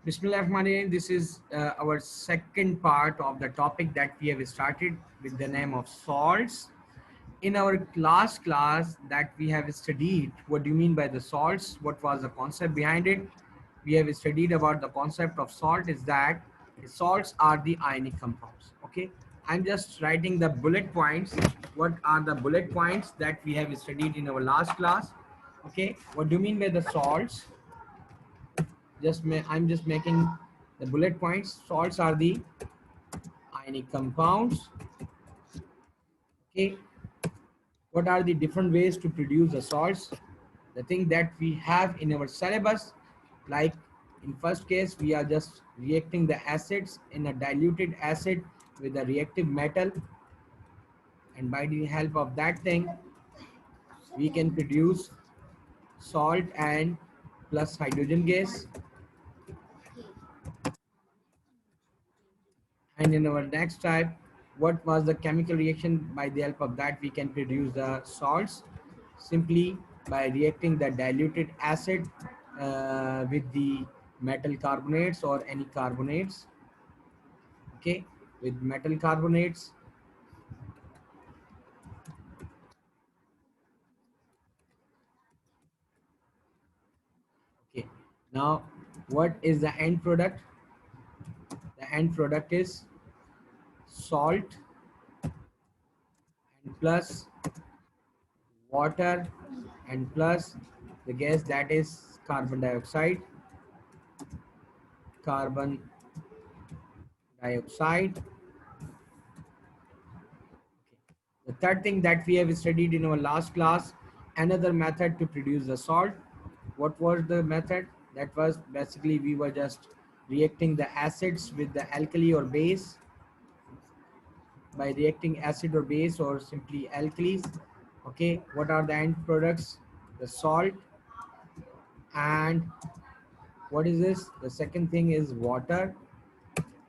Bismillahirrahmanirrahim. This is our second part of the topic that we have started with the name of salts. In our last class that we have studied, what do you mean by the salts? What was the concept behind it? We have studied about the concept of salt is that salts are the ionic compounds. Okay, I'm just writing the bullet points. What are the bullet points that we have studied in our last class? Okay, what do you mean by the salts? I'm just making the bullet points. Salts are the ionic compounds. Okay, what are the different ways to produce the salts? The thing that we have in our syllabus, like in first case, we are just reacting the acids in a diluted acid with a reactive metal, and by the help of that thing, we can produce salt and plus hydrogen gas. And in our next type, what was the chemical reaction? By the help of that we can produce the salts simply by reacting the diluted acid with the metal carbonates or any carbonates. Okay, with metal carbonates. Okay, now what is the end product? The end product is salt and plus water and plus the gas, that is carbon dioxide. Carbon dioxide. The third thing that we have studied in our last class, another method to produce the salt. What was the method? That was basically we were just reacting the acids with the alkali or base. By reacting acid or base or simply alkalis. Okay, what are the end products? The salt. And what is this? The second thing is water.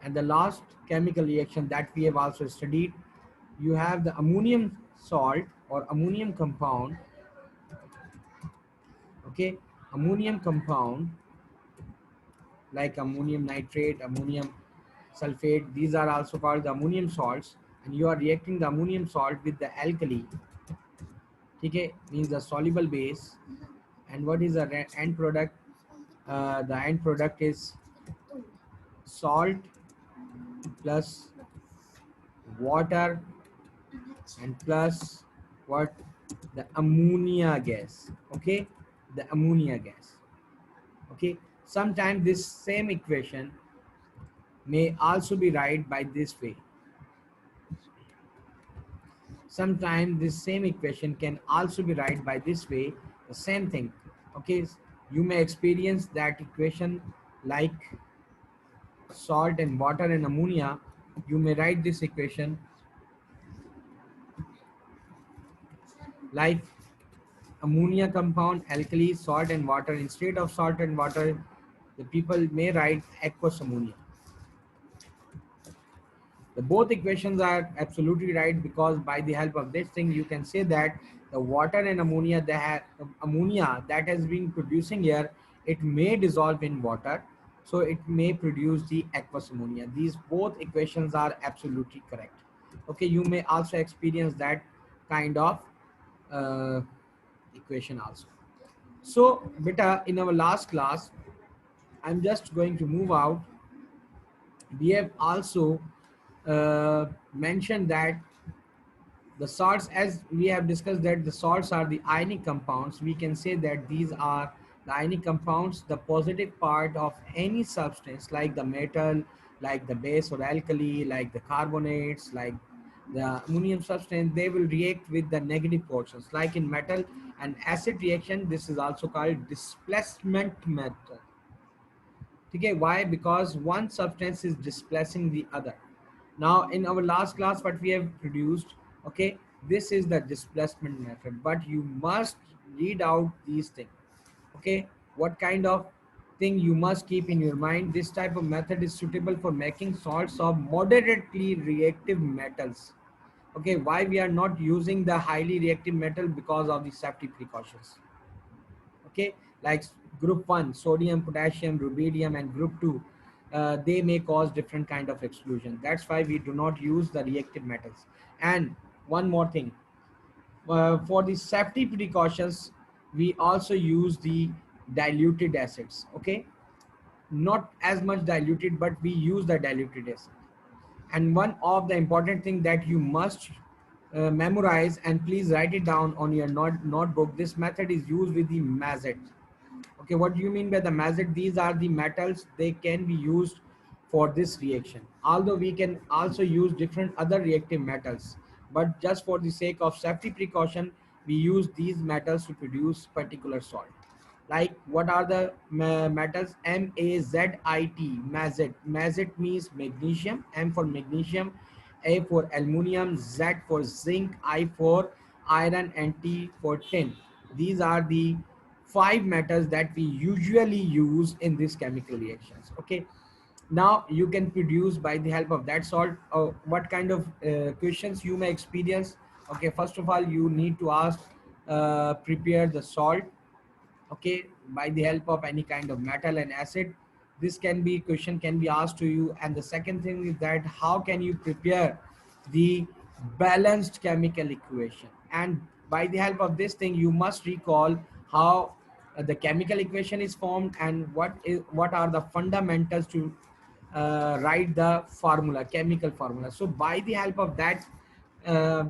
And the last chemical reaction that we have also studied, you have the ammonium salt or ammonium compound. Okay, ammonium compound like ammonium nitrate, ammonium sulfate, these are also called the ammonium salts, and you are reacting the ammonium salt with the alkali. Okay, means the soluble base. And what is the end product? The end product is salt plus water and plus what? The ammonia gas. Okay, the ammonia gas. Okay, sometimes this same equation may also be right by this way. Sometimes this same equation can also be right by this way, the same thing. Okay, you may experience that equation like salt and water and ammonia. You may write this equation like ammonia compound, alkali, salt and water. Instead of salt and water, the people may write aqueous ammonia. The both equations are absolutely right, because by the help of this thing you can say that the water and ammonia, ammonia that has been producing here, it may dissolve in water, so it may produce the aqueous ammonia. These both equations are absolutely correct. Okay, you may also experience that kind of uh, equation also. So beta, in our last class, I'm just going to move out. We have also mentioned that the salts, as we have discussed, that the salts are the ionic compounds. We can say that these are the ionic compounds, the positive part of any substance like the metal, like the base or alkali, like the carbonates, like the ammonium substance. They will react with the negative portions. Like in metal and acid reaction, this is also called displacement method. Okay, why? Because one substance is displacing the other. Now in our last class what we have produced, okay, this is the displacement method, but you must read out these things. Okay, what kind of thing you must keep in your mind? This type of method is suitable for making salts of moderately reactive metals. Okay, why we are not using the highly reactive metal? Because of the safety precautions. Okay, like group 1 sodium, potassium, rubidium, and group 2 they may cause different kind of exclusion. That's why we do not use the reactive metals. And one more thing, for the safety precautions, we also use the diluted acids. Okay, not as much diluted, but we use the diluted acid. And one of the important thing that you must memorize, and please write it down on your notebook, this method is used with the mazet. Okay, what do you mean by the mazet? These are the metals, they can be used for this reaction, although we can also use different other reactive metals, but just for the sake of safety precaution, we use these metals to produce particular salt. Like what are the metals? MaZit, mazet. Mazet means magnesium. M for magnesium, A for aluminium, Z for zinc, I for iron, and T for tin. These are the five metals that we usually use in these chemical reactions. Okay, now you can produce by the help of that salt. What kind of questions you may experience? Okay, first of all, you need to ask, prepare the salt, okay, by the help of any kind of metal and acid. This can be question can be asked to you. And the second thing is that how can you prepare the balanced chemical equation, and by the help of this thing you must recall how the chemical equation is formed, and what are the fundamentals to write the formula, chemical formula. So by the help of that uh,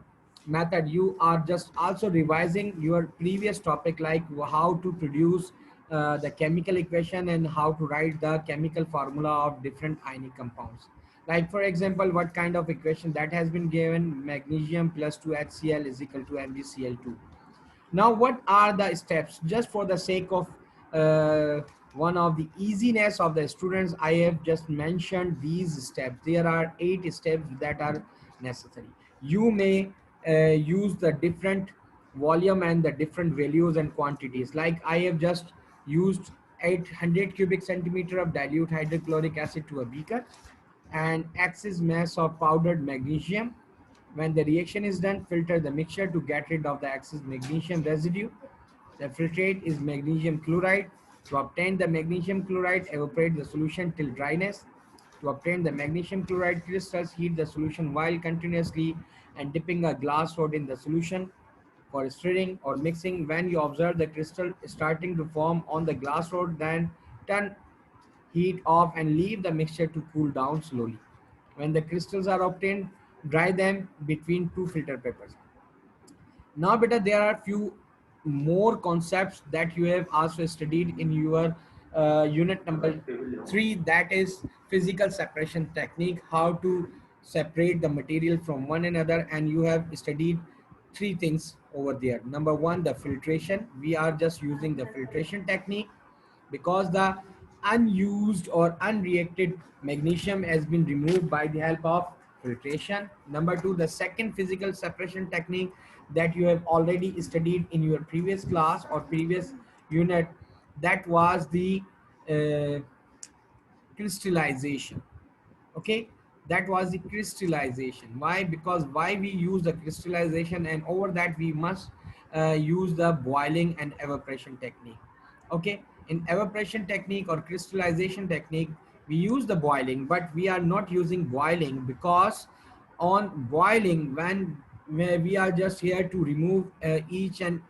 method, you are just also revising your previous topic, like how to produce the chemical equation and how to write the chemical formula of different ionic compounds. Like for example, what kind of equation that has been given: magnesium plus 2HCl is equal to MgCl2. Now, what are the steps? Just for the sake of one of the easiness of the students, I have just mentioned these steps. There are 8 steps that are necessary. You may use the different volume and the different values and quantities. Like I have just used 800 cubic centimeter of dilute hydrochloric acid to a beaker, and excess mass of powdered magnesium. When the reaction is done, filter the mixture to get rid of the excess magnesium residue. The filtrate is magnesium chloride. To obtain the magnesium chloride, evaporate the solution till dryness. To obtain the magnesium chloride crystals, heat the solution while continuously and dipping a glass rod in the solution. For stirring or mixing, when you observe the crystal starting to form on the glass rod, then turn heat off and leave the mixture to cool down slowly. When the crystals are obtained, dry them between two filter papers. Now, beta, there are few more concepts that you have also studied in your unit number 3, that is physical separation technique, how to separate the material from one another. And you have studied 3 things over there. Number 1, the filtration. We are just using the filtration technique because the unused or unreacted magnesium has been removed by the help of filtration. Number 2, the second physical separation technique that you have already studied in your previous class or previous unit, that was the uh, crystallization. Okay, that was the crystallization. Why? Because why we use the crystallization, and over that we must use the boiling and evaporation technique. Okay, in evaporation technique or crystallization technique, we use the boiling, but we are not using boiling because on boiling, when we are just here to remove each and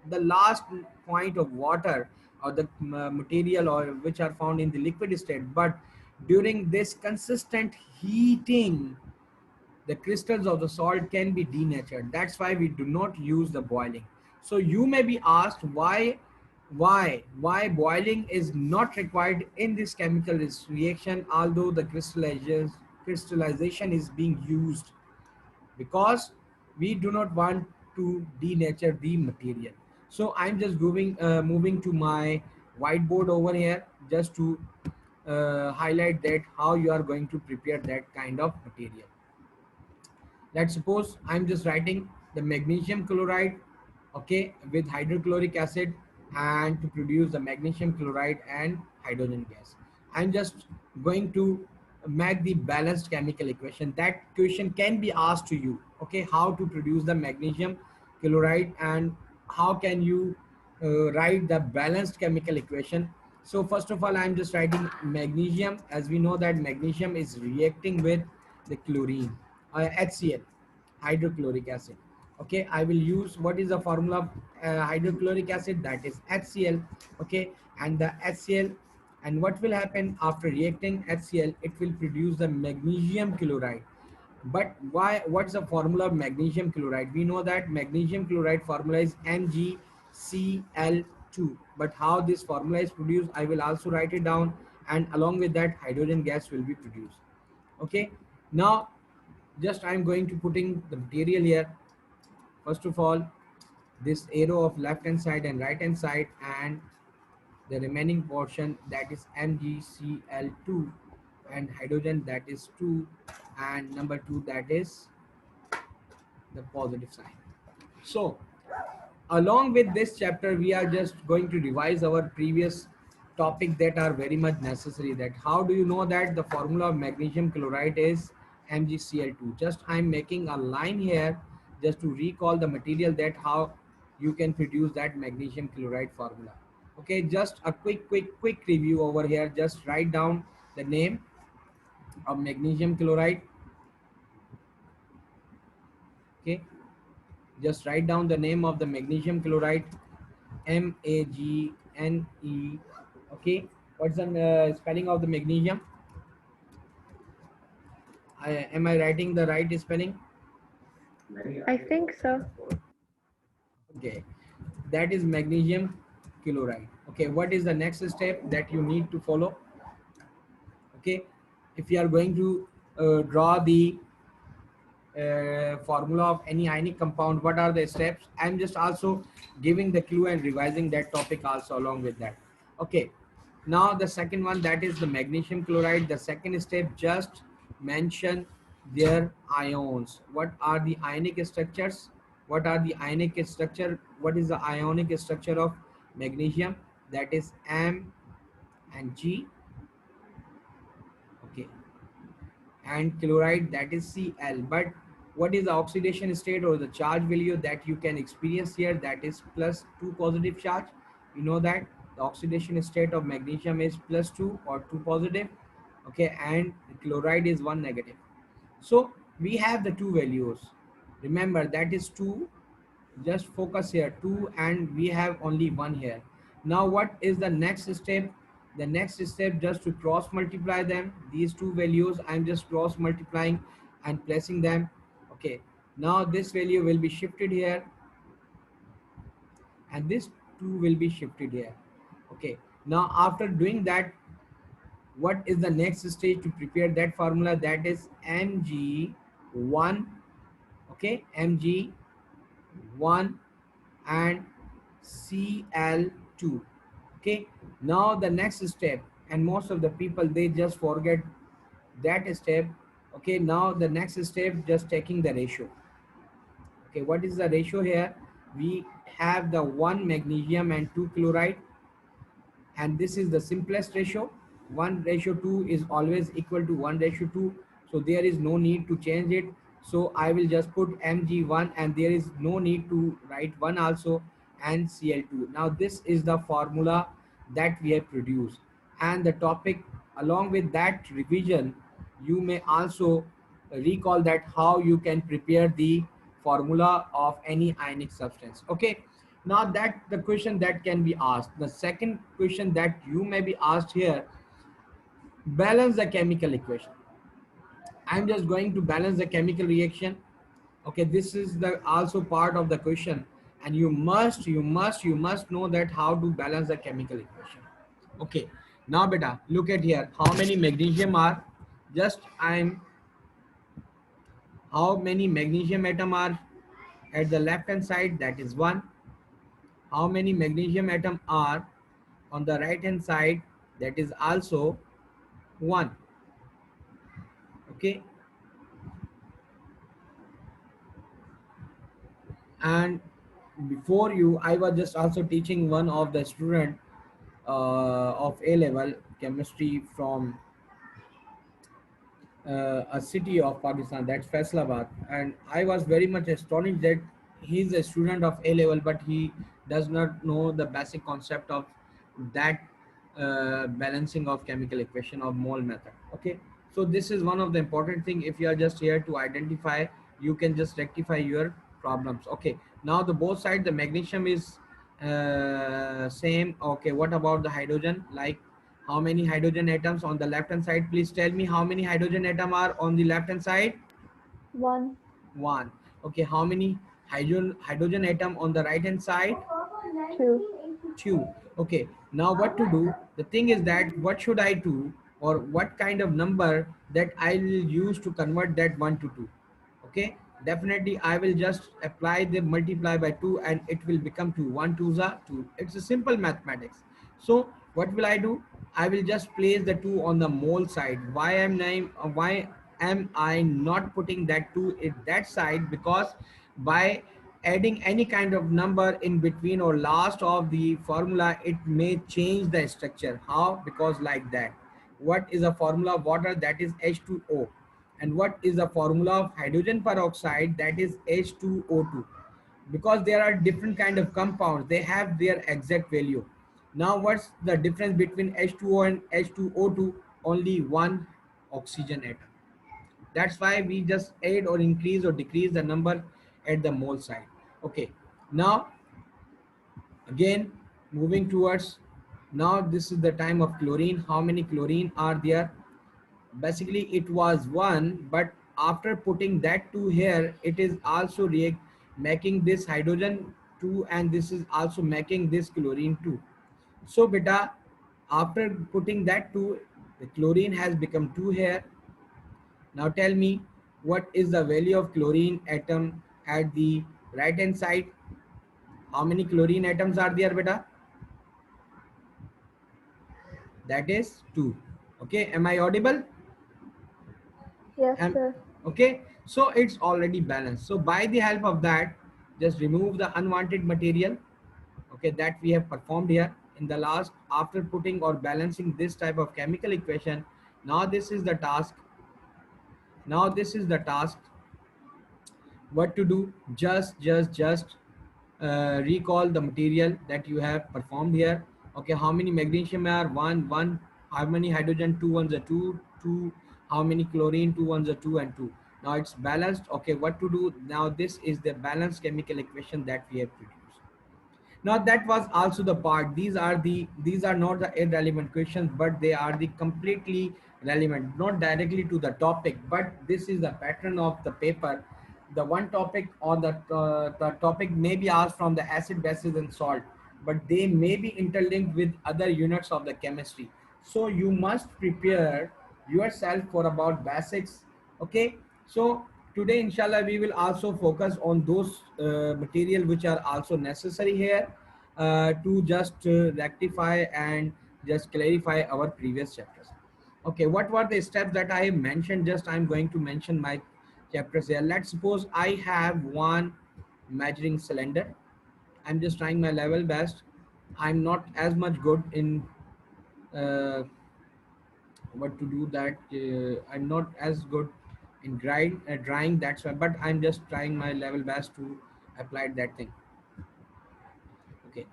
the last point of water or the material or which are found in the liquid state. But during this consistent heating, the crystals of the salt can be denatured. That's why we do not use the boiling. So you may be asked why boiling is not required in this chemical reaction, although the crystallization is being used, because we do not want to denature the material. So I'm just moving to my whiteboard over here just to highlight that how you are going to prepare that kind of material. Let's suppose I'm just writing the magnesium chloride, okay, with hydrochloric acid, and to produce the magnesium chloride and hydrogen gas. I'm just going to make the balanced chemical equation. That question can be asked to you, okay, how to produce the magnesium chloride and how can you write the balanced chemical equation. So first of all, I'm just writing magnesium. As we know that magnesium is reacting with the chlorine, HCl, hydrochloric acid. Okay, I will use what is the formula of hydrochloric acid, that is HCl. Okay, and the HCl, and what will happen after reacting HCl, it will produce the magnesium chloride. But why? What's the formula of magnesium chloride? We know that magnesium chloride formula is MgCl2. But how this formula is produced, I will also write it down, and along with that, hydrogen gas will be produced. Okay. Now, just I'm going to putting the material here. First of all, this arrow of left hand side and right hand side, and the remaining portion, that is MgCl2, and hydrogen, that is 2, and number 2, that is the positive sign. So, along with this chapter, we are just going to revise our previous topic that are very much necessary. That how do you know that the formula of magnesium chloride is MgCl2? Just I'm making a line here just to recall the material, that how you can produce that magnesium chloride formula. Okay, just a quick review over here. Just write down the name of magnesium chloride. Okay, just write down the name of the magnesium chloride, Magne. Okay, what's the spelling of the magnesium? Am I writing the right spelling? I think so. Okay, that is magnesium chloride. Okay, what is the next step that you need to follow? Okay, if you are going to draw the formula of any ionic compound, what are the steps? I'm just also giving the clue and revising that topic also along with that. Okay, now the second one, that is the magnesium chloride. The second step, just mention their ions. What are the ionic structures? What are the ionic structure? What is the ionic structure of magnesium? That is M and G. Okay, and chloride, that is Cl. But what is the oxidation state or the charge value that you can experience here? That is plus 2 positive charge. You know that the oxidation state of magnesium is plus 2 or 2 positive. Okay, and chloride is 1 negative. So we have the two values. Remember, that is 2. Just focus here, 2, and we have only 1 here. Now what is the next step? The next step, just to cross multiply them, these two values I'm just cross multiplying and placing them. Okay, now this value will be shifted here, and this 2 will be shifted here. Okay, now after doing that, what is the next stage to prepare that formula? That is Mg1. Okay, Mg1 and Cl2. Okay, now the next step, and most of the people, they just forget that step. Okay, now the next step, just taking the ratio. Okay, what is the ratio here? We have the 1 magnesium and 2 chloride, and this is the simplest ratio. 1 ratio 2 is always equal to 1 ratio 2, so there is no need to change it. So I will just put Mg1, and there is no need to write 1 also, and Cl2. Now this is the formula that we have produced, and the topic, along with that revision, you may also recall that how you can prepare the formula of any ionic substance. Okay, now that the question that can be asked, the second question that you may be asked here, balance the chemical equation. I'm just going to balance the chemical reaction. Okay, this is the also part of the question, and you must know that how to balance the chemical equation. Okay, now beta, look at here, how many magnesium are, just I'm how many magnesium atom are at the left hand side, that is 1. How many magnesium atom are on the right hand side, that is also 1. Okay, and before you, I was just also teaching one of the student of A level chemistry from a city of Pakistan, that's Faisalabad, and I was very much astonished that he's a student of A level, but he does not know the basic concept of that balancing of chemical equation of mole method. Okay, so this is one of the important thing. If you are just here to identify, you can just rectify your problems. Okay, now the both side, the magnesium is same. Okay, what about the hydrogen? Like how many hydrogen atoms on the left hand side? Please tell me how many hydrogen atom are on the left hand side. One, One. Okay, how many hydrogen atom on the right hand side? two, Two. Okay, now what to do? The thing is that what should I do, or what kind of number that I will use to convert that 1 to 2? Okay, definitely I will just apply the multiply by 2 and it will become 2. 1 2s are 2. It's a simple mathematics. So what will I do? I will just place the 2 on the mole side. Why am I not putting that 2 in that side? Because by adding any kind of number in between or last of the formula, it may change the structure. How? Because like that. What is a formula of water? That is H2O. And what is the formula of hydrogen peroxide? That is H2O2. Because there are different kind of compounds, they have their exact value. Now what's the difference between H2O and H2O2? Only one oxygen atom. That's why we just add or increase or decrease the number at the mole side. Okay, now again moving towards, now this is the time of chlorine. How many chlorine are there? Basically it was one, but after putting that two here, it is also react making this hydrogen 2, and this is also making this chlorine 2. So beta, after putting that 2, the chlorine has become 2 here. Now tell me, what is the value of chlorine atom at the right hand side? How many chlorine atoms are there beta? That is 2. Okay, am I audible? yes, Am, sir. okay, so it's already balanced. So by the help of that, just remove the unwanted material, okay, that we have performed here in the last. After putting or balancing this type of chemical equation, now this is the task. Now this is the task. What to do? Just recall the material that you have performed here. Okay, how many magnesium are? One. How many hydrogen? Two ones are two. How many chlorine? Two ones are two and two. Now it's balanced. Okay, what to do now? This is the balanced chemical equation that we have produced. Now that was also the part. These are not the irrelevant questions, but they are the completely relevant, not directly to the topic, but this is the pattern of the paper. The one topic or the topic may be asked from the acid, bases, and salt, but they may be interlinked with other units of the chemistry. So you must prepare yourself for about basics. Okay, so today inshallah we will also focus on those material which are also necessary here to just rectify and just clarify our previous chapters. Okay, what were the steps that I mentioned? Just I'm going to mention my chapters here. Let's suppose I have one measuring cylinder. I'm just trying my level best. I'm not as much good in uh, what to do that. I'm not as good in drying. That's why, but I'm just trying my level best to apply that thing. Okay.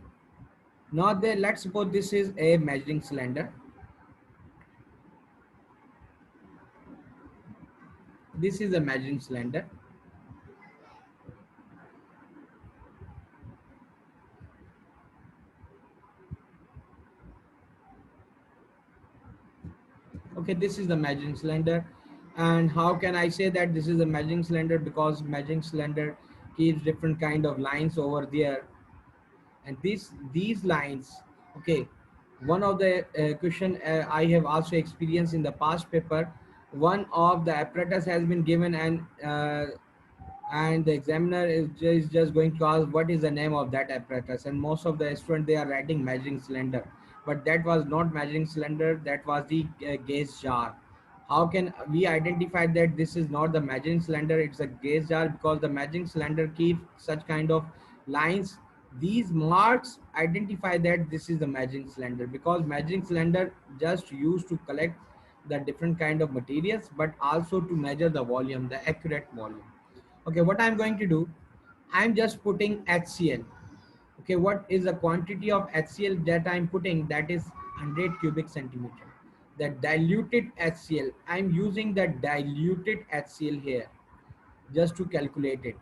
Now there, let's suppose this is a measuring cylinder. This is a measuring cylinder. Okay, this is the measuring cylinder. And how can I say that this is a measuring cylinder? Because measuring cylinder keeps different kind of lines over there, and these lines. Okay, one of the question I have also experienced in the past paper. One of the apparatus has been given, and the examiner is just going to ask what is the name of that apparatus, and most of the students they are writing measuring cylinder, but that was not measuring cylinder, that was the gauge jar. How can we identify that this is not the measuring cylinder, it's a gauge jar? Because the measuring cylinder keeps such kind of lines. These marks identify that this is the measuring cylinder, because measuring cylinder just used to collect the different kind of materials, but also to measure the volume, the accurate volume. Okay, what I'm going to do, I'm just putting HCl. Okay, what is the quantity of HCl that I'm putting? That is 100 cubic centimeter. The diluted HCl, I'm using the diluted HCl here just to calculate it.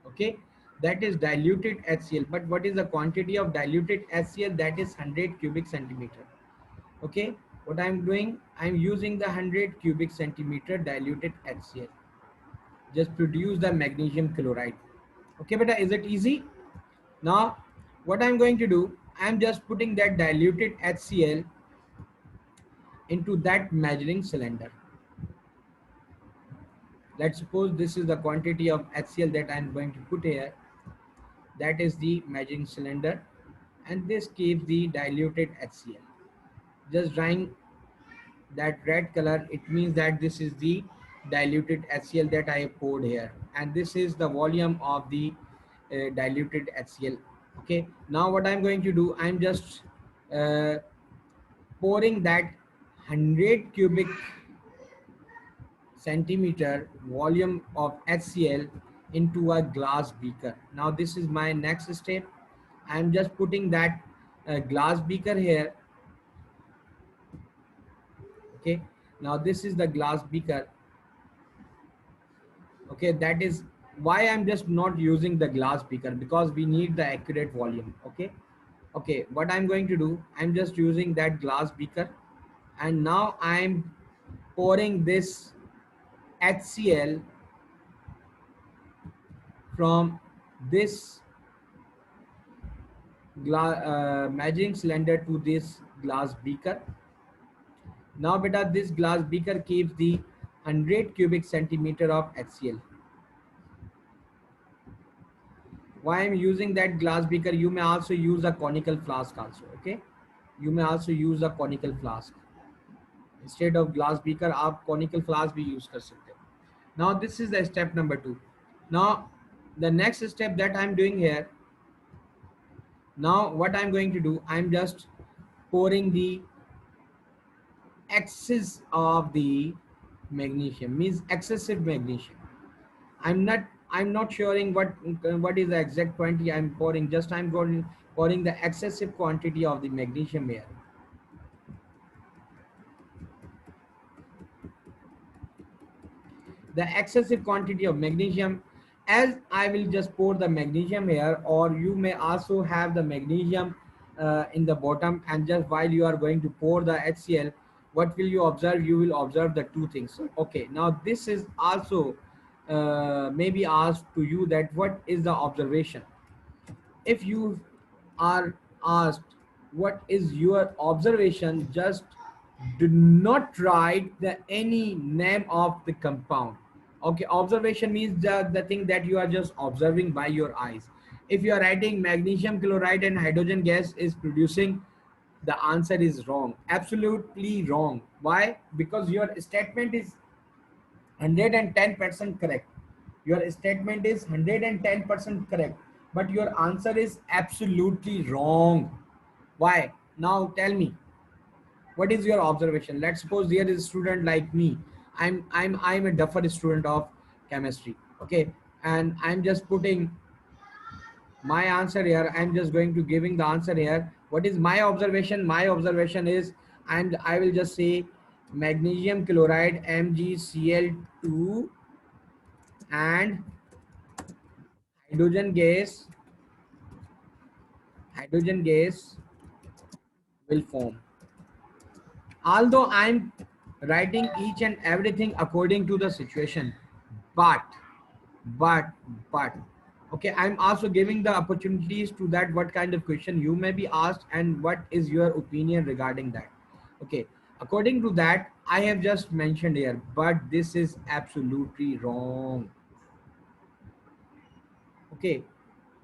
Okay, that is diluted HCl. But what is the quantity of diluted HCl? That is 100 cubic centimeter. Okay, what I'm doing, I'm using the 100 cubic centimeter diluted HCl. Just produce the magnesium chloride. Okay, beta, is it easy? Now, what I'm going to do, I'm just putting that diluted HCl into that measuring cylinder. Let's suppose this is the quantity of HCl that I'm going to put here. That is the measuring cylinder, and this gives the diluted HCl. Just drawing that red color, it means that this is the diluted HCl that I have poured here, and this is the volume of the diluted HCl. Okay, now what I'm going to do, I'm just uh, pouring that 100 cubic centimeter volume of HCl into a glass beaker. Now this is my next step. I'm just putting that glass beaker here. Okay, now this is the glass beaker. Okay, that is why I'm just not using the glass beaker, because we need the accurate volume. Okay, okay, what I'm going to do, I'm just using that glass beaker, and now I'm pouring this HCl from this measuring cylinder to this glass beaker. Now beta, this glass beaker keeps the 100 cubic centimeter of HCl. Why I'm using that glass beaker, you may also use a conical flask also. Okay, you may also use a conical flask instead of glass beaker. आप conical flask भी use कर सकते हो. Now this is the step number 2. Now the next step that I'm doing here, now what I'm going to do, I'm just pouring the excess of the magnesium, means excessive magnesium. I'm not sharing what is the exact quantity I'm pouring. Just I'm going pouring the excessive quantity of the magnesium here. The excessive quantity of magnesium, as I will just pour the magnesium here, or you may also have the magnesium in the bottom, and just while you are going to pour the HCl, what will you observe? You will observe the two things. Okay, now this is also maybe asked to you that what is the observation. If you are asked what is your observation, just do not write the any name of the compound. Okay, observation means the thing that you are just observing by your eyes. If you are writing magnesium chloride and hydrogen gas is producing, the answer is wrong, absolutely wrong. Why? Because your statement is 110% correct. Your statement is 110% correct, but your answer is absolutely wrong. Why? Now tell me, what is your observation? Let's suppose there is a student like me. I'm a duffer student of chemistry. Okay, and I'm just putting my answer here. I'm just going to giving the answer here. What is my observation? My observation is, and I will just say magnesium chloride MgCl2 and hydrogen gas hydrogen gas will form. Although I'm writing each and everything according to the situation, but but but okay, I'm also giving the opportunities to that what kind of question you may be asked and what is your opinion regarding that. Okay, according to that I have just mentioned here, but this is absolutely wrong. Okay,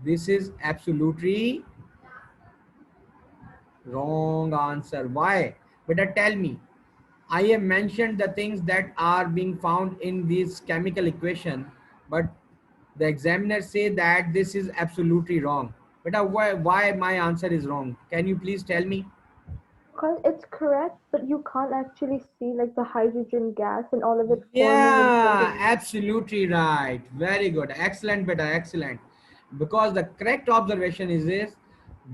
this is absolutely wrong answer. Why? Better tell me. I have mentioned the things that are being found in this chemical equation, but the examiner say that this is absolutely wrong. But why my answer is wrong? Can you please tell me? Because it's correct, but you can't actually see like the hydrogen gas and all of it forming inside Yeah, the. absolutely right. Very good. Excellent, beta. Excellent. Because the correct observation is this: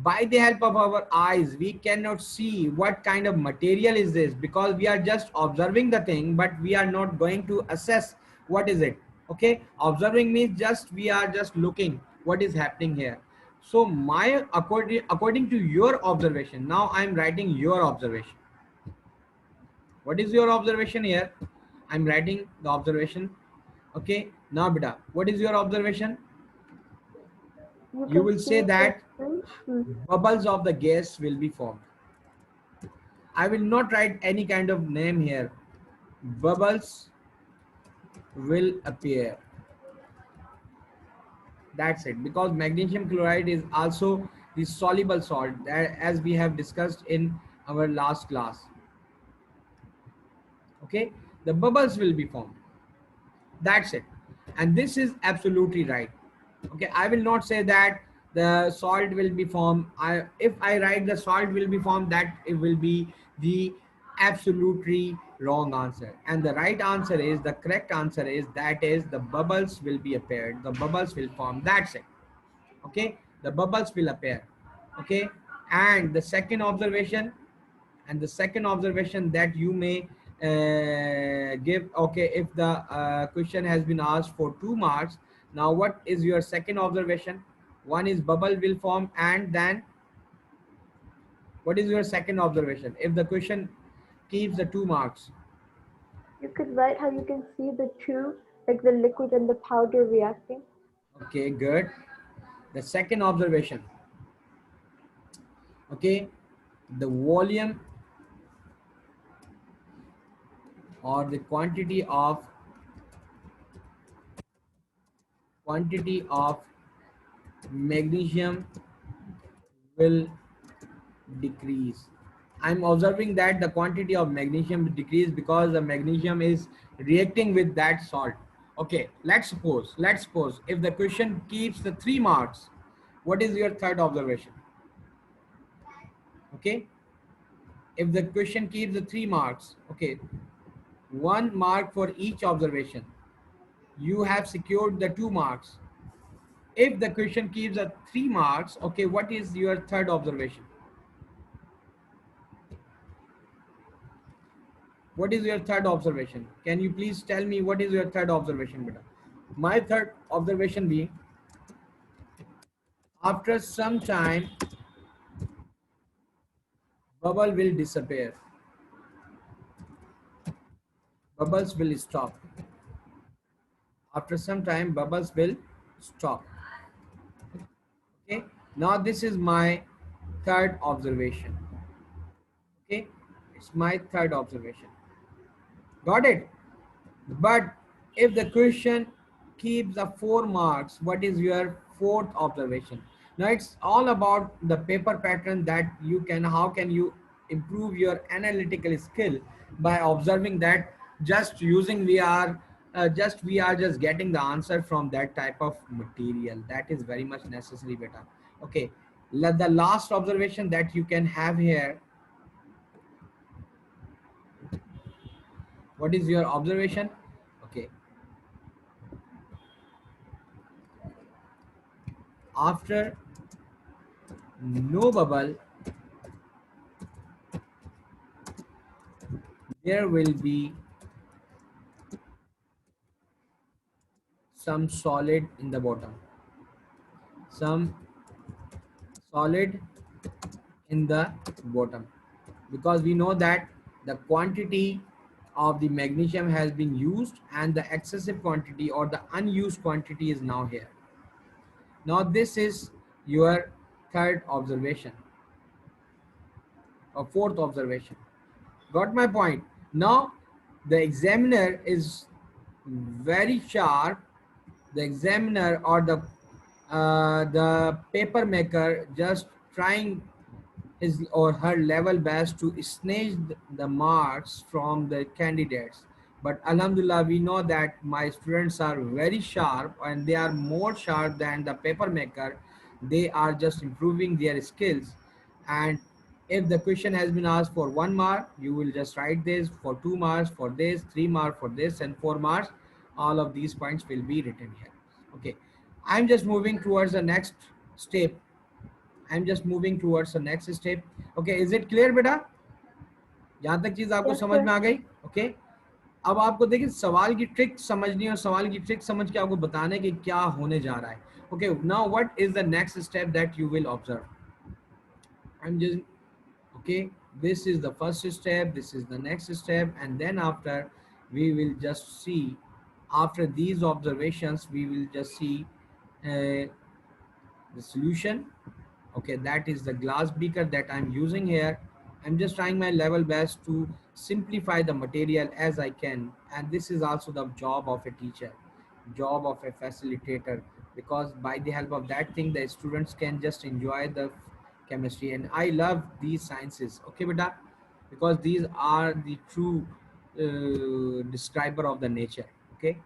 by the help of our eyes, we cannot see what kind of material is this, because we are just observing the thing, but we are not going to assess what is it. Okay, observing means just we are just looking what is happening here. So my according to your observation, now I am writing your observation. What is your observation here? I'm writing the observation. Okay, now beta, what is your observation? You You can will say see the that fridge. Hmm. bubbles of the gas will be formed. I will not write any kind of name here. Bubbles will appear. That's it. Because magnesium chloride is also the soluble salt that, as we have discussed in our last class. Okay, the bubbles will be formed. That's it. And this is absolutely right. Okay, I will not say that the salt will be formed. If I write the salt will be formed, that it will be the absolutely wrong answer. And the right answer is, the correct answer is, that is the bubbles will be appeared. The bubbles will form. That's it. Okay, the bubbles will appear. Okay, and the second observation, that you may give. Okay, if the question has been asked for 2 marks, now what is your second observation? One is bubble will form, and then what is your second observation if the question keeps the 2 marks? You could write how you can see the two, like the liquid and the powder reacting. Okay, good. The second observation, okay, the volume or the quantity of magnesium will decrease. I'm observing that the quantity of magnesium decrease because the magnesium is reacting with that salt. Okay, let's suppose if the question keeps the 3 marks, what is your third observation? Okay, if the question keeps the 3 marks, okay, 1 mark for each observation, you have secured the 2 marks. If the question keeps the 3 marks, okay, what is your third observation? What is your third observation? Can you please tell me what is your third observation, beta? My third observation being, after some time, bubble will disappear. Bubbles will stop. After some time, bubbles will stop. Okay. Now this is my third observation. Okay. It's my third observation. Got it? But if the question keeps the 4 marks, what is your fourth observation? Now it's all about the paper pattern that you can, how can you improve your analytical skill by observing that, just using we are just getting the answer from that type of material. That is very much necessary, beta. Okay. The last observation that you can have here, what is your observation? Okay. After no bubble, there will be some solid in the bottom, some solid in the bottom, because we know that the quantity of the magnesium has been used and the excessive quantity or the unused quantity is now here. Now this is your third observation or fourth observation. Got my point? Now the examiner is very sharp. The examiner or the paper maker just trying his or her level best to snatch the marks from the candidates. But alhamdulillah, we know that my students are very sharp and they are more sharp than the paper maker. They are just improving their skills, and If the question has been asked for 1 mark, you will just write this. For 2 marks, for this, 3 mark for this, and 4 marks. All of these points will be written here. Okay. I'm just moving towards the next step. I'm just moving towards the next step. Okay, is it clear बेटा? यहाँ तक चीज आपको Yes, समझ sir. में आ गई? Okay. अब आपको देखिए सवाल की ट्रिक समझनी है और सवाल की ट्रिक समझ के आपको बताने कि क्या होने जा रहा है. Okay, now what is the next step that you will observe? I'm just okay, this is the first step, this is the next step, and then after we will just see, after these observations we will just see uh, the solution. Okay, that is the glass beaker that I'm using here. I'm just trying my level best to simplify the material as I can, and this is also the job of a teacher, job of a facilitator, because by the help of that thing the students can just enjoy the chemistry. And I love these sciences, okay beta, because these are the true describer of the nature. Okay,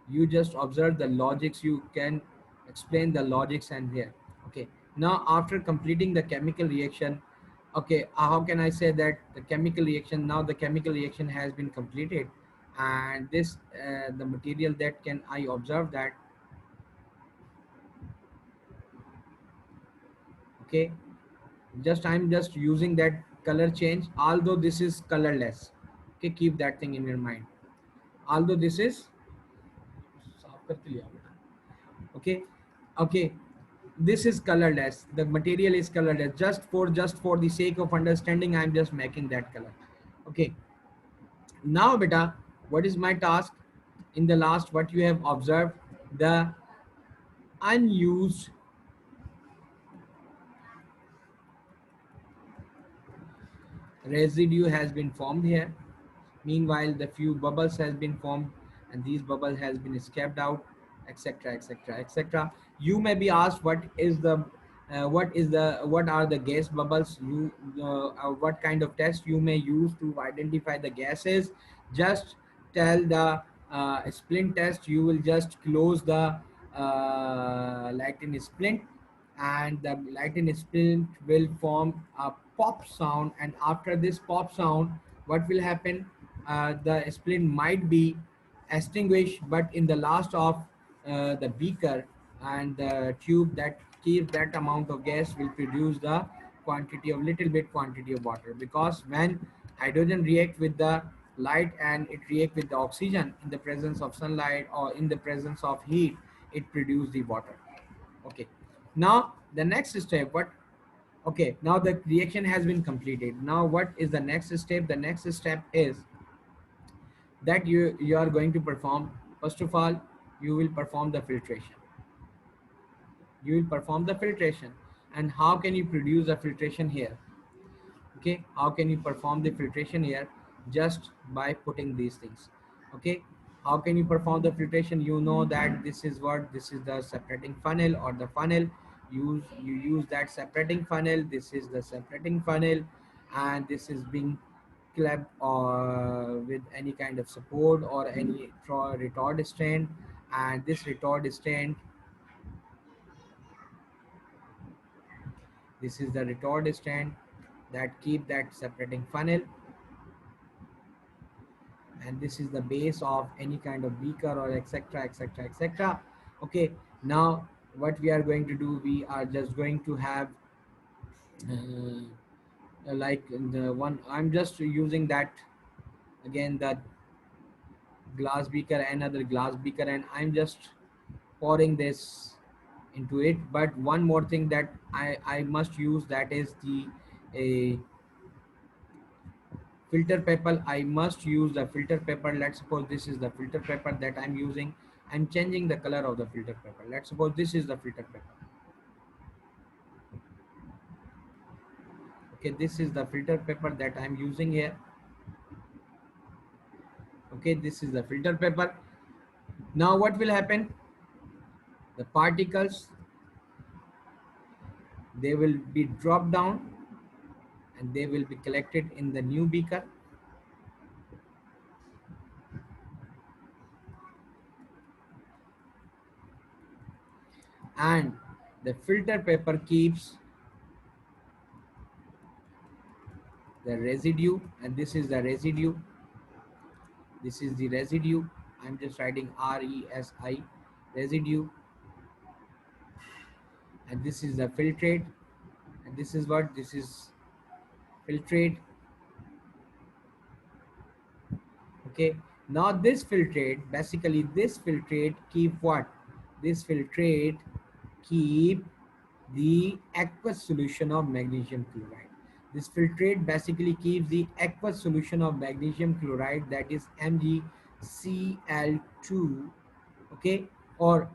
you just observe the logics, you can explain the logics and here. Okay, now after completing the chemical reaction, okay, how can I say that the chemical reaction, now the chemical reaction has been completed, and this the material that can I observe that. Okay, just I'm just using that color change, although this is colorless. Okay, keep that thing in your mind, although this is साफ करके लिया बेटा. Okay, okay, this is colorless, the material is colorless, just for the sake of understanding I'm just making that color. Okay, now beta, what is my task? In the last, what you have observed, the unused residue has been formed here. Meanwhile, the few bubbles has been formed, and these bubble has been escaped out, etc., etc., etc. You may be asked what are the gas bubbles? What kind of test you may use to identify the gases? Just tell the splint test. You will just close the Latin splint, and the Latin splint will form a pop sound. And after this pop sound, what will happen? The splint might be extinguished, but in the last of the beaker and the tube that keeps that amount of gas will produce the quantity of little bit quantity of water, because when hydrogen react with the light and it react with the oxygen in the presence of sunlight or in the presence of heat, it produce the water. Okay, now the next step, what? Okay, now the reaction has been completed. Now what is the next step? The next step is that you are going to perform. First of all, you will perform the filtration. You will perform the filtration. And how can you produce a filtration here? Okay, how can you perform the filtration here? Just by putting these things. Okay, how can you perform the filtration? You know that this is the separating funnel or the funnel. You use that separating funnel. This is the separating funnel, and this is being clamped or with any kind of support or any retort stand. And this retort stand, this is the retort stand that keep that separating funnel, and this is the base of any kind of beaker or etc, etc, etc. Okay, now what we are going to do, we are just going to have like the one, I'm just using that again, that glass beaker, another glass beaker, and I'm just pouring this into it. But one more thing that I must use, that is the a filter paper. I must use the filter paper. Let's suppose this is the filter paper that I'm using. I'm changing the color of the filter paper. Let's suppose this is the filter paper. Okay, this is the filter paper that I'm using here. Okay, this is the filter paper. Now what will happen? The particles, they will be dropped down and they will be collected in the new beaker. And the filter paper keeps the residue, and this is the residue. This is the residue. I'm just writing RESI, residue, and this is the filtrate, and this is what this is, filtrate. Okay, now this filtrate, basically this filtrate keep what? This filtrate keep the aqueous solution of magnesium chloride. This filtrate basically keeps the aqueous solution of magnesium chloride, that is MgCl2. Okay, or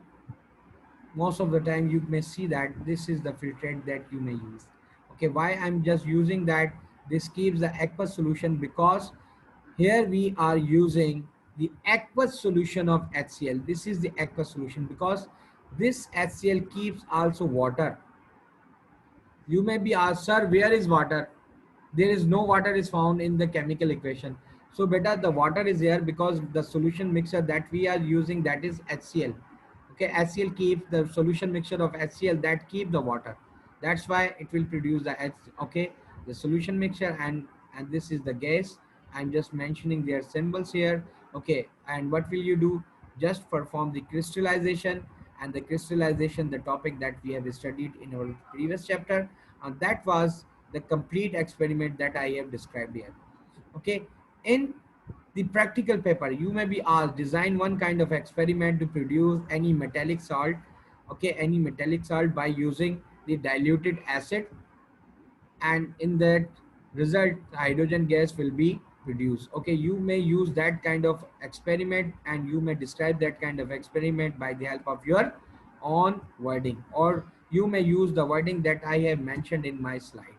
most of the time you may see that this is the filtrate that you may use. Okay, why I'm just using that? This keeps the aqueous solution because here we are using the aqueous solution of HCl. This is the aqueous solution because this HCl keeps also water. You may be asked, sir, where is water? There is no water is found in the chemical equation. So beta, the water is here because the solution mixture that we are using, that is HCl. Okay, HCl keeps the solution mixture of HCl that keep the water. That's why it will produce the H. Okay, the solution mixture, and this is the gas. I'm just mentioning their symbols here. Okay, and what will you do? Just perform the crystallization, and the crystallization, the topic that we have studied in our previous chapter, and that was the complete experiment that I have described here. Okay, in the practical paper you may be asked, design one kind of experiment to produce any metallic salt. Okay, any metallic salt by using the diluted acid, and in that result hydrogen gas will be produced. Okay, you may use that kind of experiment, and you may describe that kind of experiment by the help of your own wording, or you may use the wording that I have mentioned in my slide.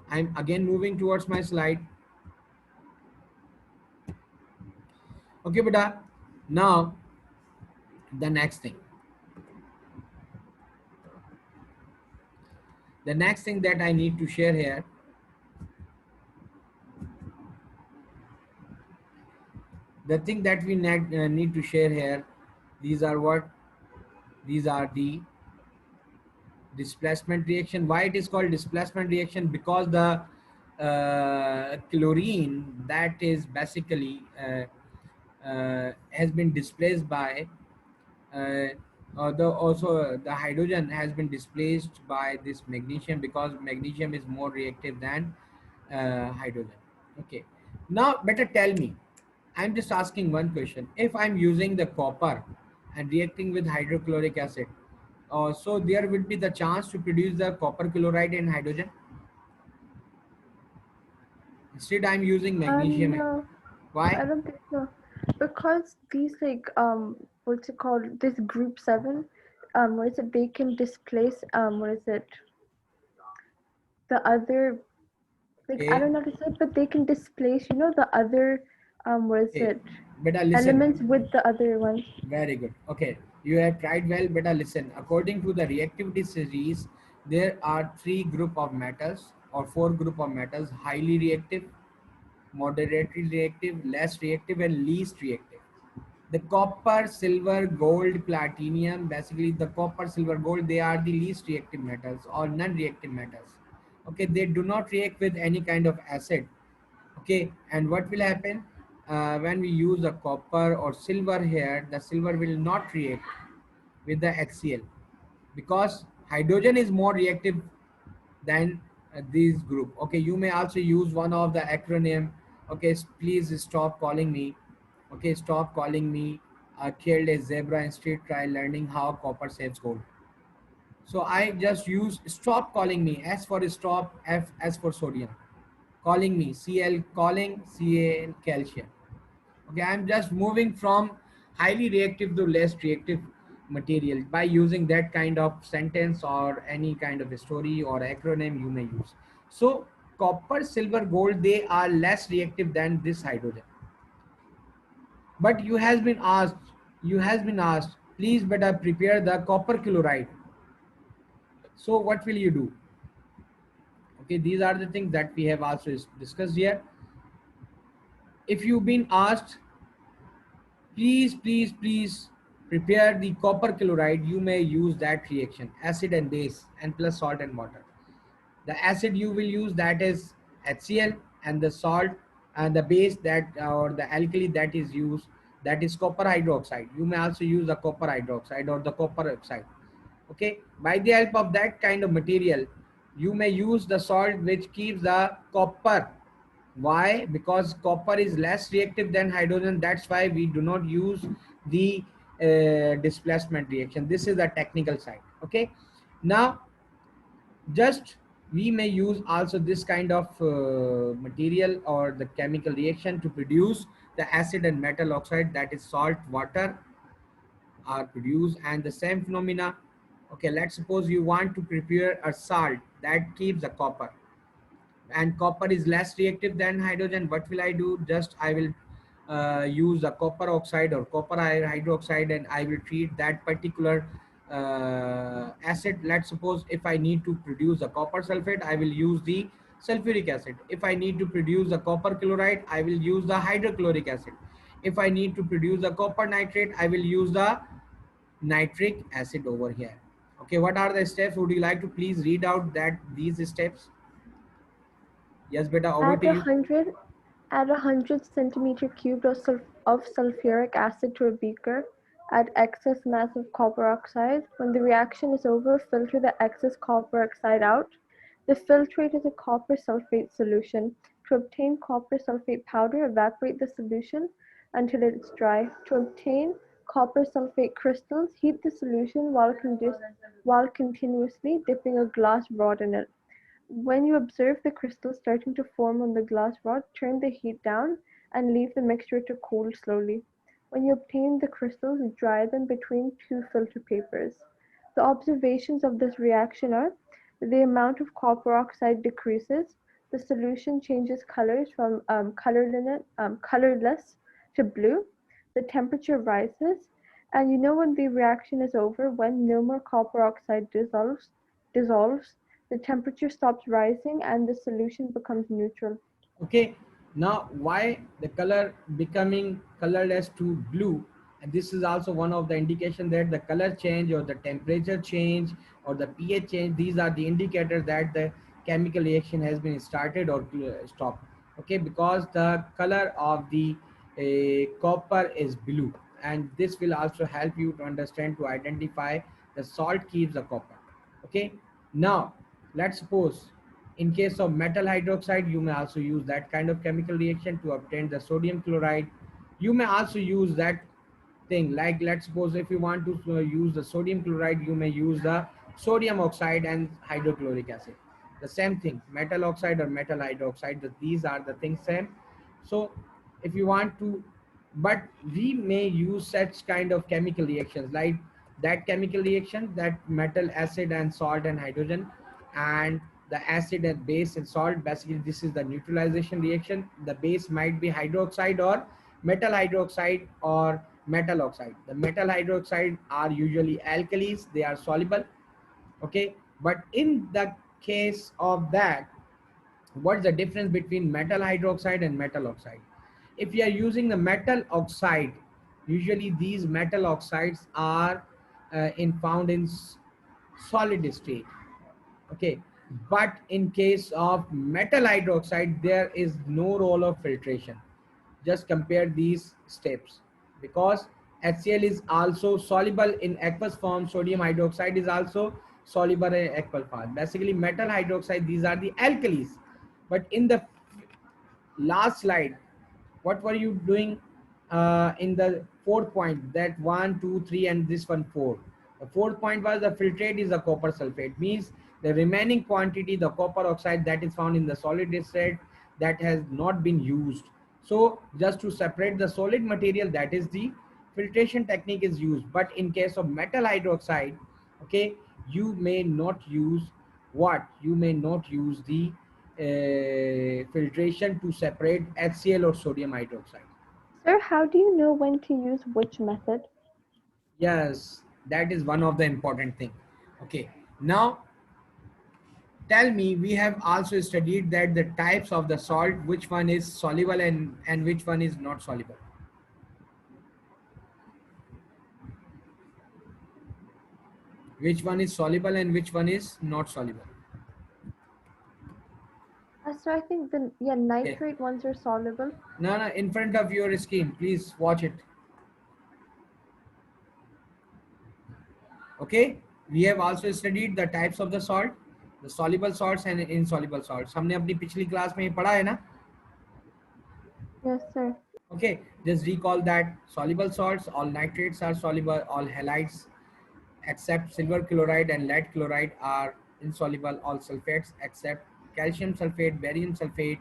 I'm again moving towards my slide. Okay, beta, now the next thing, the next thing that I need to share here, the thing that we need to share here, these are what? These are the displacement reaction. Why it is called displacement reaction? Because the chlorine that is basically has been displaced by uh, the also the hydrogen has been displaced by this magnesium, because magnesium is more reactive than hydrogen. Okay, now better tell me, I'm just asking one question. If I'm using the copper and reacting with hydrochloric acid, so there would be the chance to produce the copper chloride and hydrogen. Instead, I'm using magnesium. No, Why? I don't think so. Because these like what's it called? This group seven, what is it? They can displace what is it? The other, like I Okay, don't know how to say it, but they can displace, the other what is okay. it? Better listen. Elements with the other ones. Very good. Okay, you have tried well. Better listen. According to the reactivity series, there are three group of metals or four group of metals: highly reactive, moderately reactive, less reactive, and least reactive. The copper, silver, gold, platinum, basically the copper, silver, gold, they are the least reactive metals or non-reactive metals. Okay, they do not react with any kind of acid. Okay, and what will happen when we use the copper or silver here? The silver will not react with the HCl because hydrogen is more reactive than these group. Okay, you may also use one of the acronym. Okay, please stop calling me. Okay, stop calling me. Killed a zebra in street trial learning how copper saves gold. So I just use stop calling me. S for stop, F as for sodium. Calling me, Cl calling, Cal calcium. Okay, I'm just moving from highly reactive to less reactive material by using that kind of sentence or any kind of a story or acronym you may use. So copper, silver, gold, they are less reactive than this hydrogen. But you has been asked, please better prepare the copper chloride. So what will you do? Okay, these are the things that we have also discussed here. If you've been asked, please prepare the copper chloride, you may use that reaction, acid and base and plus salt and water. The acid you will use, that is HCl, and the salt and the base that or the alkali that is used, that is copper hydroxide. You may also use the copper hydroxide or the copper oxide. Okay, by the help of that kind of material, you may use the salt which keeps the copper. Why? Because copper is less reactive than hydrogen. That's why we do not use the displacement reaction. This is the technical side. Okay, now just we may use also this kind of material or the chemical reaction to produce the acid and metal oxide, that is salt water are produced, and the same phenomena. Okay, let's suppose you want to prepare a salt that keeps the copper, and copper is less reactive than hydrogen. What will I do? Just I will use a copper oxide or copper hydroxide, and I will treat that particular acid. Let's suppose if I need to produce a copper sulfate, I will use the sulfuric acid. If I need to produce a copper chloride, I will use the hydrochloric acid. If I need to produce a copper nitrate, I will use the nitric acid over here. Okay, what are the steps? Would you like to please read out that these steps? Yes, beta, over Add to a you. hundred Add 100 centimeter cubed of sulfuric acid to a beaker. Add excess mass of copper oxide. When the reaction is over, filter the excess copper oxide out. The filtrate is a copper sulfate solution. To obtain copper sulfate powder, evaporate the solution until it is dry. To obtain copper sulfate crystals, heat the solution while continuously dipping a glass rod in it. When you observe the crystals starting to form on the glass rod, turn the heat down and leave the mixture to cool slowly. When you obtain the crystals, dry them between two filter papers. The observations of this reaction are: the amount of copper oxide decreases, the solution changes colors from colorless to blue, the temperature rises, and you know when the reaction is over when no more copper oxide dissolves, the temperature stops rising and the solution becomes neutral. Okay, now why the color becoming colorless to blue? And this is also one of the indication that the color change or the temperature change or the pH change, these are the indicators that the chemical reaction has been started or stopped. Okay, because the color of the copper is blue, and this will also help you to understand, to identify the salt keeps the copper. Okay, now let's suppose in case of metal hydroxide, you may also use that kind of chemical reaction to obtain the sodium chloride. You may also use that thing, like let's suppose if you want to use the sodium chloride, you may use the sodium oxide and hydrochloric acid. The same thing, metal oxide or metal hydroxide, these are the things same. So if you want to, but we may use such kind of chemical reactions like that chemical reaction, that metal acid and salt and hydrogen, and the acid and base and salt, basically this is the neutralization reaction. The base might be hydroxide or metal hydroxide or metal oxide. The metal hydroxide are usually alkalis, they are soluble. Okay, but in the case of that, what's the difference between metal hydroxide and metal oxide? If you are using the metal oxide, usually these metal oxides are in found in solid state. Okay, but in case of metal hydroxide, there is no role of filtration. Just compare these steps, because HCl is also soluble in aqueous form, sodium hydroxide is also soluble in aqueous form. Basically metal hydroxide, these are the alkalis. But in the last slide, what were you doing in the fourth point, that one two three and this one four? The fourth point was the filtrate is the copper sulfate, means the remaining quantity, the copper oxide that is found in the solid state, that has not been used. So just to separate the solid material, that is the filtration technique is used. But in case of metal hydroxide, okay, you may not use what, you may not use the filtration to separate HCl or sodium hydroxide. Sir, how do you know when to use which method? Yes, that is one of the important thing. Okay, now tell me, we have also studied that the types of the salt, which one is soluble and which one is not soluble. Which one is soluble and which one is not soluble. A So I think the Okay. nitrate ones are soluble. No, no, in front of your screen. Please watch it. Okay. We have also studied the types of the salt, the soluble salts and insoluble salts. हमने अपनी पिछली class में ये पढ़ा है ना? Yes, sir. Okay. Just recall that soluble salts, all nitrates are soluble, all halides except silver chloride and lead chloride are insoluble, all sulfates except calcium sulfate, barium sulfate,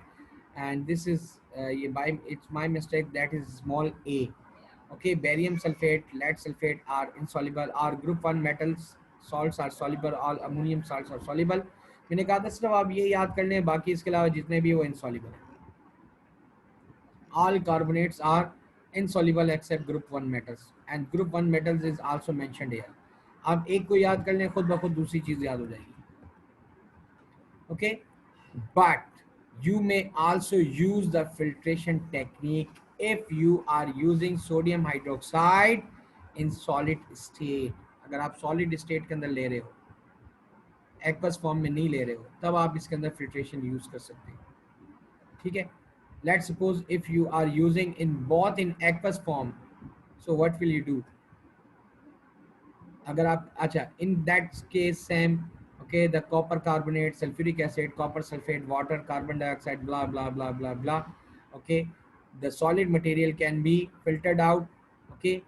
and this is it's my mistake, that is small a. Okay, barium sulfate, lead sulfate are insoluble, our group 1 metals salts are soluble, all ammonium salts are soluble. मैंने कहा था सिर्फ आप ये याद कर लें, बाकी इसके अलावा जितने भी वो insoluble है. All carbonates are insoluble except group 1 metals, and group 1 metals is also mentioned here. आप एक को याद कर लें, खुद ब खुद दूसरी चीज याद हो जाएगी. Okay, but you may also use the filtration technique if you are using sodium hydroxide in solid state. अगर आप solid state के अंदर ले रहे हो, एक्वस फॉर्म में नहीं ले रहे हो, तब आप इसके अंदर फिल्ट्रेशन यूज कर सकते हैं. ठीक है. Let's suppose if you are using in both in aqueous form, so what will you do? अगर आप अच्छा in that case same, okay, the copper carbonate, sulfuric acid, copper sulfate, water, carbon dioxide, blah blah blah blah blah. Okay, the solid material can be filtered out. Okay,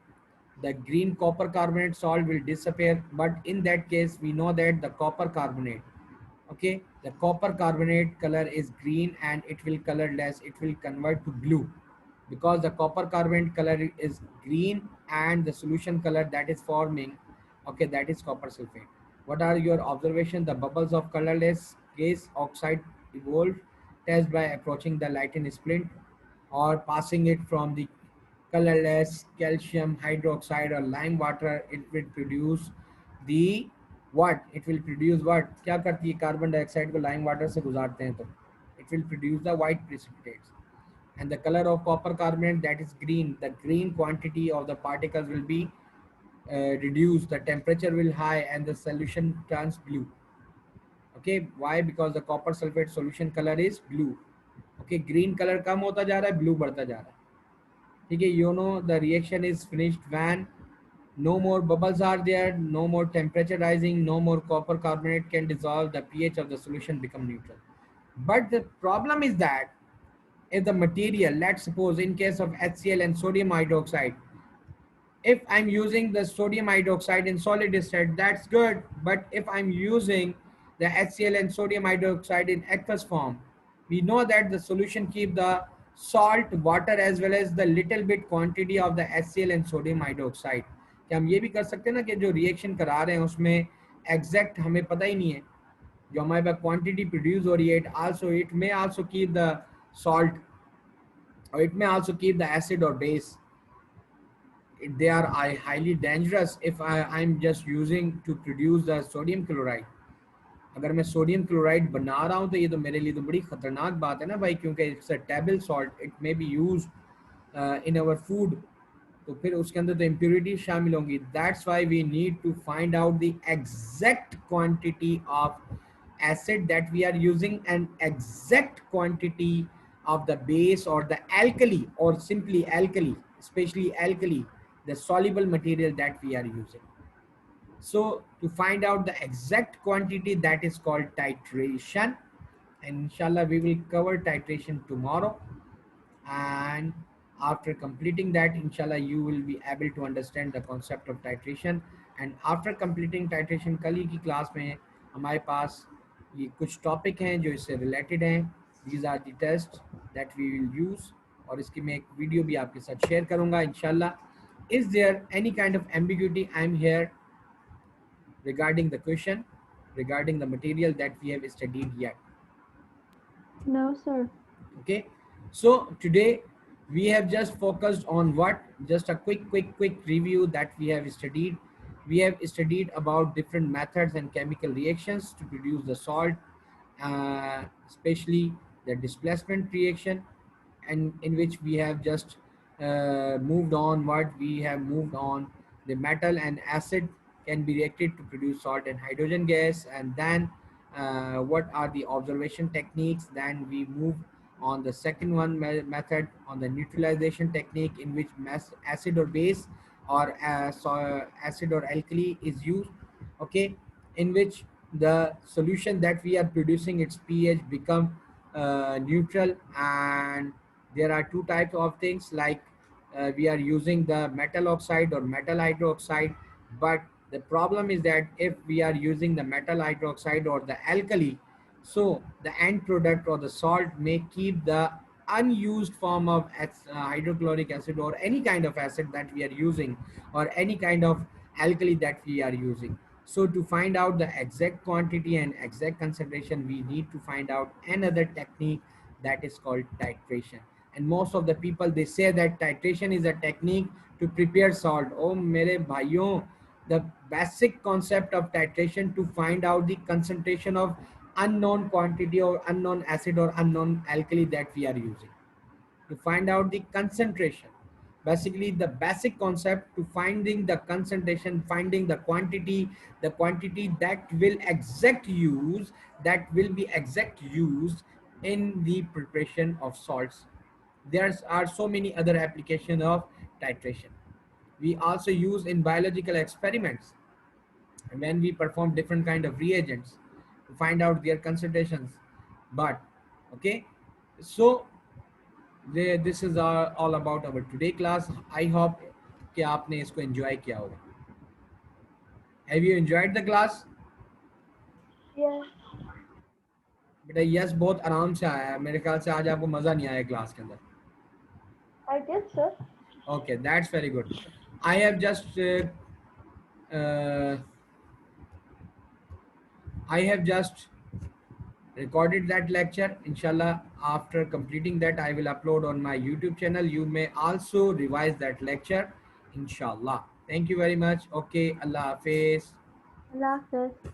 the green copper carbonate salt will disappear, but in that case we know that the copper carbonate, okay, the copper carbonate color is green and it will colorless, it will convert to blue because the copper carbonate color is green and the solution color that is forming, okay, that is copper sulfate. What are your observation? The bubbles of colorless gas oxide evolve test by approaching the lightened splint or passing it from the colorless calcium hydroxide or lime water. It will produce the what? It will produce what? क्या करती है carbon dioxide को lime water से गुजारते हैं तो it will produce the white precipitates. And the color of copper carbonate, that is green. The green quantity of the particles will be reduced, the temperature will high and the solution turns blue. Okay, why? Because the copper sulfate solution color is blue. Okay, green color कम होता जा रहा है, blue बढ़ता जा रहा है. ठीक है, you know the reaction is finished when no more bubbles are there, no more temperature rising, no more copper carbonate can dissolve, the pH of the solution become neutral. But the problem is that if the material, let's suppose in case of HCl and sodium hydroxide, if I'm using the sodium hydroxide in solid state, that's good. But if I'm using the HCl and sodium hydroxide in aqueous form, we know that the solution keep the salt, water as well as the little bit quantity of the HCl and sodium hydroxide. क्या हम ये भी कर सकते हैं ना कि जो रिएक्शन करा रहे हैं उसमें एग्जैक्ट हमें पता ही नहीं है, जो हमारे पास क्वांटिटी प्रोड्यूस हो रही है, it may also keep the salt or it may also keep the acid or base. They are highly dangerous if I'm just using to produce the sodium chloride. अगर मैं सोडियम क्लोराइड बना रहा हूँ तो ये तो मेरे लिए तो बड़ी खतरनाक बात है ना भाई, क्योंकि it's a table salt, it may be use in our food, तो फिर उसके अंदर तो इम्प्योरिटी शामिल होंगी. That's why we need to find out the exact quantity of acid that we are using and exact quantity of the base or the alkali or simply alkali, especially alkali, the soluble material that we are using. So to find out the exact quantity, that is called titration, and inshallah we will cover titration tomorrow. And after completing that, inshallah you will be able to understand the concept of titration. And after completing titration, कल ही की class में हमारे पास ये कुछ topic हैं जो इससे related हैं. These are the tests that we will use, और इसकी मैं एक वीडियो भी आपके साथ शेयर करूंगा इंशाल्लाह. Is there any kind of ambiguity I'm here regarding the question, regarding the material that we have studied yet? No, sir. Okay, so today we have just focused on what, just a quick review that we have studied. We have studied about different methods and chemical reactions to produce the salt, especially the displacement reaction, and in which we have just moved on what we have moved on. The metal and acid can be reacted to produce salt and hydrogen gas, and then what are the observation techniques. Then we move on the second one method on the neutralization technique, in which acid or base or acid or alkali is used. Okay, in which the solution that we are producing, its pH become neutral. And there are two types of things, like we are using the metal oxide or metal hydroxide. But the problem is that if we are using the metal hydroxide or the alkali, so the end product or the salt may keep the unused form of hydrochloric acid or any kind of acid that we are using, or any kind of alkali that we are using. So to find out the exact quantity and exact concentration, we need to find out another technique, that is called titration. And most of the people, they say that titration is a technique to prepare salt. Oh mere bhaiyon, the basic concept of titration to find out the concentration of unknown quantity or unknown acid or unknown alkali that we are using, to find out the concentration. Basically the basic concept to finding the concentration, finding the quantity that will exact use, that will be exact used in the preparation of salts. There are so many other applications of titration. We also use in biological experiments when we perform different kind of reagents to find out their concentrations. But okay, so this is all about our today class. I hope कि आपने इसको enjoy किया होगा. Have you enjoyed the class? Yes, बेटा yes बहुत आराम से आया है, मेरे ख्याल से आज आपको मज़ा नहीं आया क्लास के अंदर. I did, sir. Okay, that's very good. I have just uh, I have just recorded that lecture. Inshallah, after completing that, I will upload on my YouTube channel. You may also revise that lecture. Inshallah. Thank you very much. Okay, Allah Hafiz. Allah Hafiz.